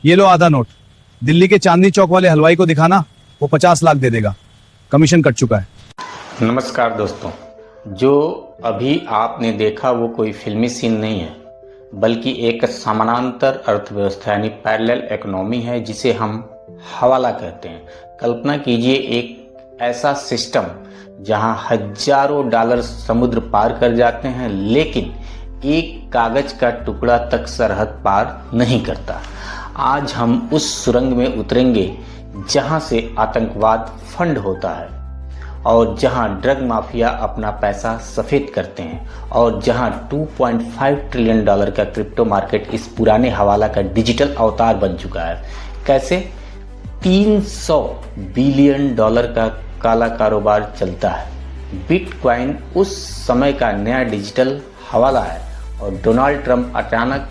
ये लो आधा नोट। दिल्ली के चांदनी चौक वाले हलवाई को दिखाना, वो 50 लाख दे देगा। कमीशन कट चुका है। नमस्कार दोस्तों, जो अभी आपने देखा वो कोई फिल्मी सीन नहीं है, बल्कि एक समानांतर अर्थव्यवस्था यानी पैरेलल इकोनॉमी है, जिसे हम हवाला कहते हैं। कल्पना कीजिए एक ऐसा सिस्टम जहां हजारों डॉलर समुद्र पार कर जाते हैं, लेकिन एक कागज का टुकड़ा तक सरहद पार नहीं करता। आज हम उस सुरंग में उतरेंगे जहां से आतंकवाद फंड होता है, और जहां ड्रग माफिया अपना पैसा सफेद करते हैं, और जहां 2.5 ट्रिलियन डॉलर का क्रिप्टो मार्केट इस पुराने हवाला का डिजिटल अवतार बन चुका है। कैसे 300 बिलियन डॉलर का काला कारोबार चलता है। बिटकॉइन उस समय का नया डिजिटल हवाला है, और डोनाल्ड ट्रंप अचानक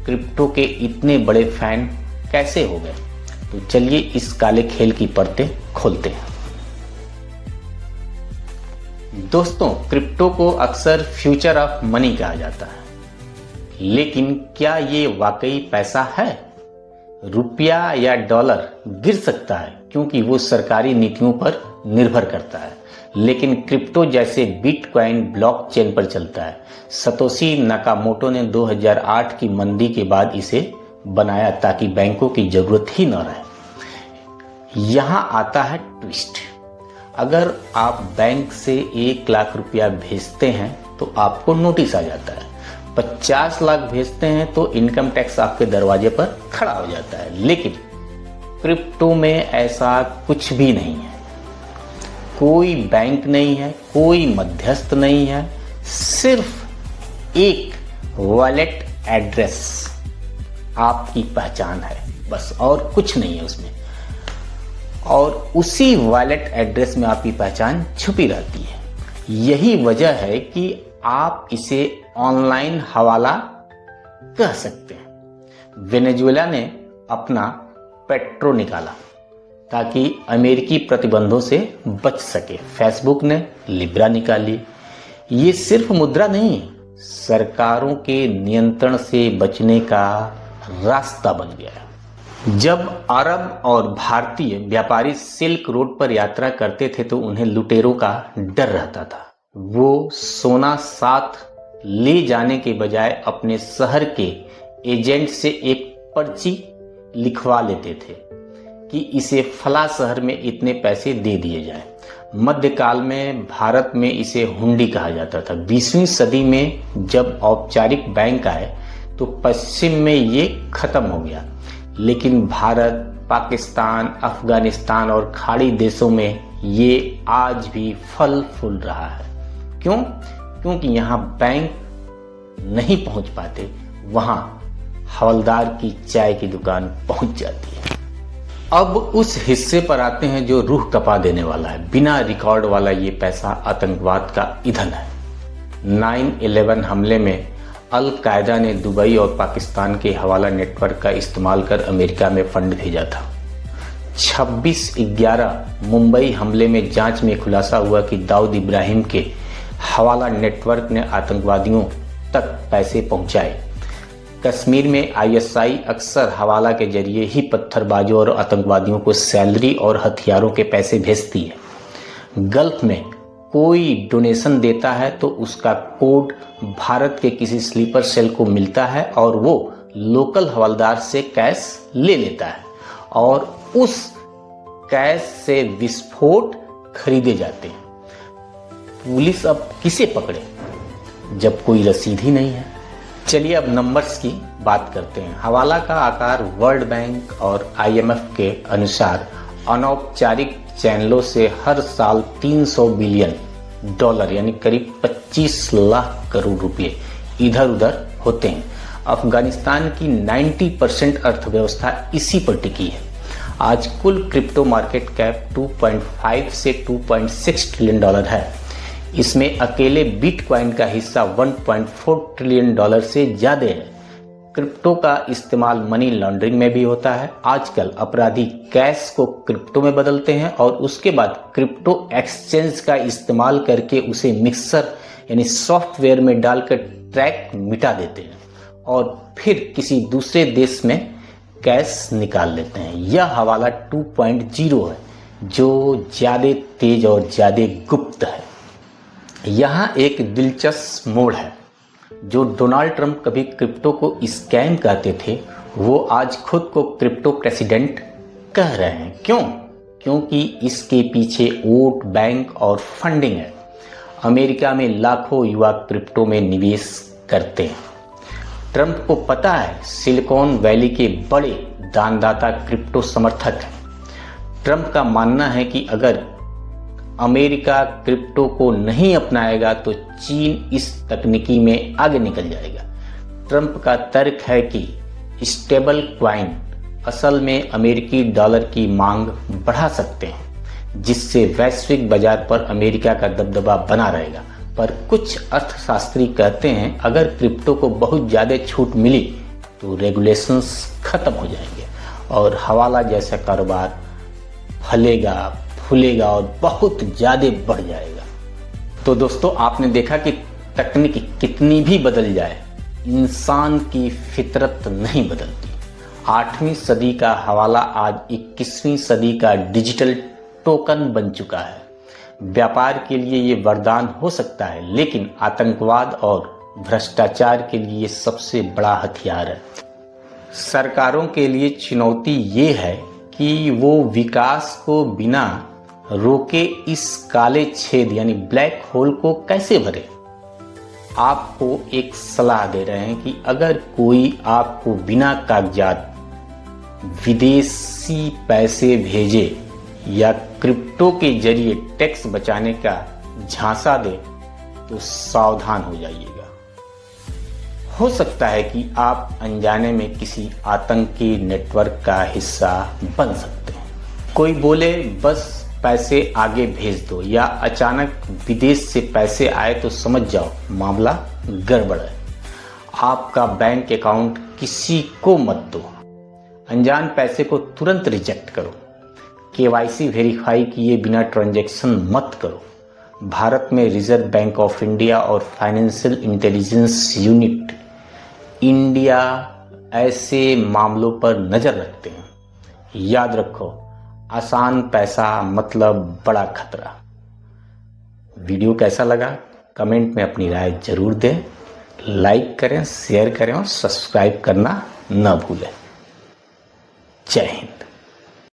क्रिप्टो के इतने बड़े फैन कैसे हो गए। तो चलिए इस काले खेल की परतें खोलते हैं। दोस्तों, क्रिप्टो को अक्सर फ्यूचर ऑफ मनी कहा जाता है, लेकिन क्या ये वाकई पैसा है? रुपया या डॉलर गिर सकता है क्योंकि वो सरकारी नीतियों पर निर्भर करता है, लेकिन क्रिप्टो जैसे बिटकॉइन ब्लॉकचेन पर चलता है। सतोशी नाकामोटो ने 2008 की मंदी के बाद इसे बनाया ताकि बैंकों की जरूरत ही न रहे। यहां आता है ट्विस्ट। अगर आप बैंक से 1 लाख रुपया भेजते हैं तो आपको नोटिस आ जाता है। 50 लाख भेजते हैं तो इनकम टैक्स आपके दरवाजे पर खड़ा हो जाता है। लेकिन क्रिप्टो में ऐसा कुछ भी नहीं है। कोई बैंक नहीं है, कोई मध्यस्थ नहीं है, सिर्फ एक वॉलेट एड्रेस आपकी पहचान है, बस, और कुछ नहीं है उसमें। और उसी वॉलेट एड्रेस में आपकी पहचान छुपी रहती है। यही वजह है कि आप इसे ऑनलाइन हवाला कह सकते हैं। वेनेजुएला ने अपना पेट्रो निकाला ताकि अमेरिकी प्रतिबंधों से बच सके। फेसबुक ने लिब्रा निकाली। ये सिर्फ मुद्रा नहीं, सरकारों के नियंत्रण से बचने का रास्ता बन गया है। जब अरब और भारतीय व्यापारी सिल्क रोड पर यात्रा करते थे तो उन्हें लुटेरों का डर रहता था। वो सोना साथ ले जाने के बजाय अपने शहर के एजेंट से एक पर्ची लिखवा लेते थे कि इसे फला शहर में इतने पैसे दे दिए जाएं। मध्यकाल में भारत में इसे हुंडी कहा जाता था। 20वीं सदी में जब औपचारिक बैंक आए तो पश्चिम में ये खत्म हो गया, लेकिन भारत, पाकिस्तान, अफगानिस्तान और खाड़ी देशों में ये आज भी फल फूल रहा है। क्यों? क्योंकि यहाँ बैंक नहीं पहुंच पाते, वहां हवलदार की चाय की दुकान पहुंच जाती है। अब उस हिस्से पर आते हैं जो रूह कपा देने वाला है। बिना रिकॉर्ड वाला ये पैसा आतंकवाद का ईंधन है। 9/11 हमले में अल कायदा ने दुबई और पाकिस्तान के हवाला नेटवर्क का इस्तेमाल कर अमेरिका में फंड भेजा था। 26/11 मुंबई हमले में जांच में खुलासा हुआ कि दाऊद इब्राहिम के हवाला नेटवर्क ने आतंकवादियों तक पैसे पहुंचाए। कश्मीर में ISI अक्सर हवाला के जरिए ही पत्थरबाजों और आतंकवादियों को सैलरी और हथियारों के पैसे भेजती है। गल्फ में कोई डोनेशन देता है तो उसका कोड भारत के किसी स्लीपर सेल को मिलता है और वो लोकल हवलदार से कैश ले लेता है, और उस कैश से विस्फोट खरीदे जाते हैं। पुलिस अब किसे पकड़े जब कोई रसीद ही नहीं है? चलिए अब नंबर्स की बात करते हैं। हवाला का आकार वर्ल्ड बैंक और IMF के अनुसार अनौपचारिक चैनलों से हर साल 300 बिलियन डॉलर यानी करीब 25 लाख करोड़ रुपए इधर उधर होते हैं। अफगानिस्तान की 90% अर्थव्यवस्था इसी पर टिकी है। आज कुल क्रिप्टो मार्केट कैप 2.5 से 2.6 ट्रिलियन डॉलर है। इसमें अकेले बिटकॉइन का हिस्सा 1.4 ट्रिलियन डॉलर से ज्यादा है। क्रिप्टो का इस्तेमाल मनी लॉन्ड्रिंग में भी होता है। आजकल अपराधी कैश को क्रिप्टो में बदलते हैं और उसके बाद क्रिप्टो एक्सचेंज का इस्तेमाल करके उसे मिक्सर यानी सॉफ्टवेयर में डालकर ट्रैक मिटा देते हैं और फिर किसी दूसरे देश में कैश निकाल लेते हैं। यह हवाला 2.0 है जो ज़्यादा तेज और ज़्यादा गुप्त है। यहाँ एक दिलचस्प मोड़ है। जो डोनाल्ड ट्रंप कभी क्रिप्टो को स्कैम कहते थे, वो आज खुद को क्रिप्टो प्रेसिडेंट कह रहे हैं। क्यों? क्योंकि इसके पीछे वोट बैंक और फंडिंग है। अमेरिका में लाखों युवा क्रिप्टो में निवेश करते हैं। ट्रंप को पता है सिलिकॉन वैली के बड़े दानदाता क्रिप्टो समर्थक हैं। ट्रंप का मानना है कि अगर अमेरिका क्रिप्टो को नहीं अपनाएगा तो चीन इस तकनीकी में आगे निकल जाएगा। ट्रंप का तर्क है कि स्टेबल क्वाइन असल में अमेरिकी डॉलर की मांग बढ़ा सकते हैं, जिससे वैश्विक बाजार पर अमेरिका का दबदबा बना रहेगा। पर कुछ अर्थशास्त्री कहते हैं अगर क्रिप्टो को बहुत ज़्यादा छूट मिली तो रेगुलेशंस खत्म हो जाएंगे और हवाला जैसा कारोबार फलेगा फूलेगा और बहुत ज़्यादा बढ़ जाएगा। तो दोस्तों, आपने देखा कि तकनीक कितनी भी बदल जाए, इंसान की फितरत नहीं बदलती। 8वीं सदी का हवाला आज 21वीं सदी का डिजिटल टोकन बन चुका है। व्यापार के लिए ये वरदान हो सकता है, लेकिन आतंकवाद और भ्रष्टाचार के लिए ये सबसे बड़ा हथियार है। सरकारों के लिए चुनौती ये है कि वो विकास को बिना रोके इस काले छेद यानी ब्लैक होल को कैसे भरे। आपको एक सलाह दे रहे हैं कि अगर कोई आपको बिना कागजात विदेशी पैसे भेजे या क्रिप्टो के जरिए टैक्स बचाने का झांसा दे तो सावधान हो जाइएगा। हो सकता है कि आप अनजाने में किसी आतंकी नेटवर्क का हिस्सा बन सकते हैं। कोई बोले बस पैसे आगे भेज दो, या अचानक विदेश से पैसे आए तो समझ जाओ मामला गड़बड़ है। आपका बैंक अकाउंट किसी को मत दो। अनजान पैसे को तुरंत रिजेक्ट करो। KYC वेरीफाई किए बिना ट्रांजैक्शन मत करो। भारत में रिजर्व बैंक ऑफ इंडिया और फाइनेंशियल इंटेलिजेंस यूनिट इंडिया ऐसे मामलों पर नज़र रखते हैं। याद रखो, आसान पैसा मतलब बड़ा खतरा। वीडियो कैसा लगा कमेंट में अपनी राय जरूर दें। लाइक करें, शेयर करें और सब्सक्राइब करना न भूलें। जय हिंद।